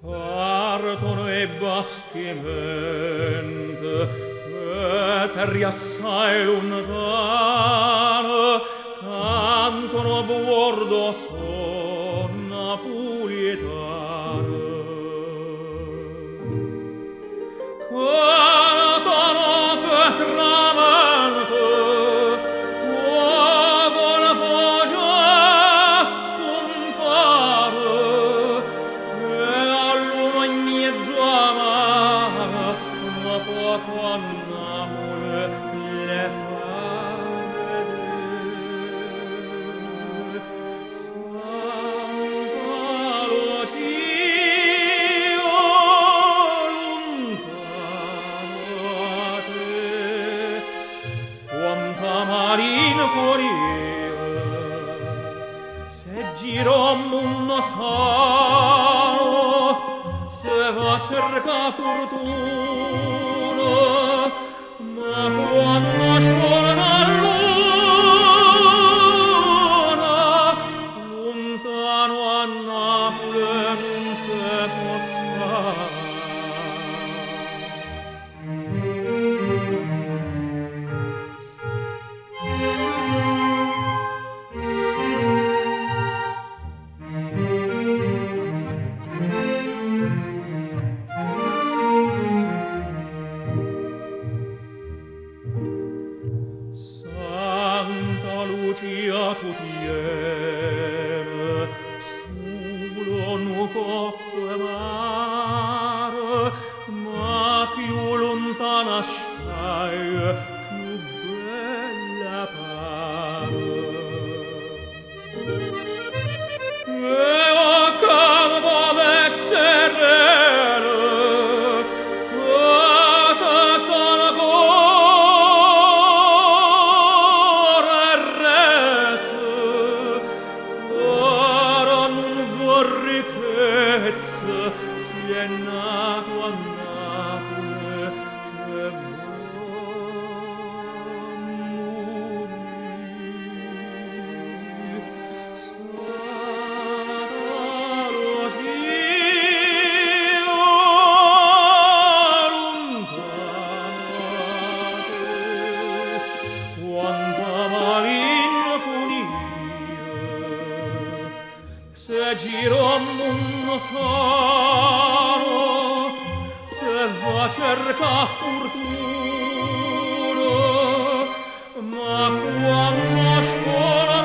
Partono e bastimenti terri assai lontano cantano a bordo son napolitano cantano per tramonto uovo la foggia scompare e all'uno in mezzo amara ma poco a Napoli le fa vedere Santa Lucia lontano a te quanta marina corriere se gira un mondo sano se va a cercare fortuna ma quando scioglie la luna lontano a Napoli non si può stare Santa Lucia tu tiene solo un poco e mare ma più lontana stai più bella pare e a campo d'essere si è nato a Napoli che morì Santa Lucia lontana te quanta maligna punire se giro a mondo sano se va a cercare fortuna ma quando scuola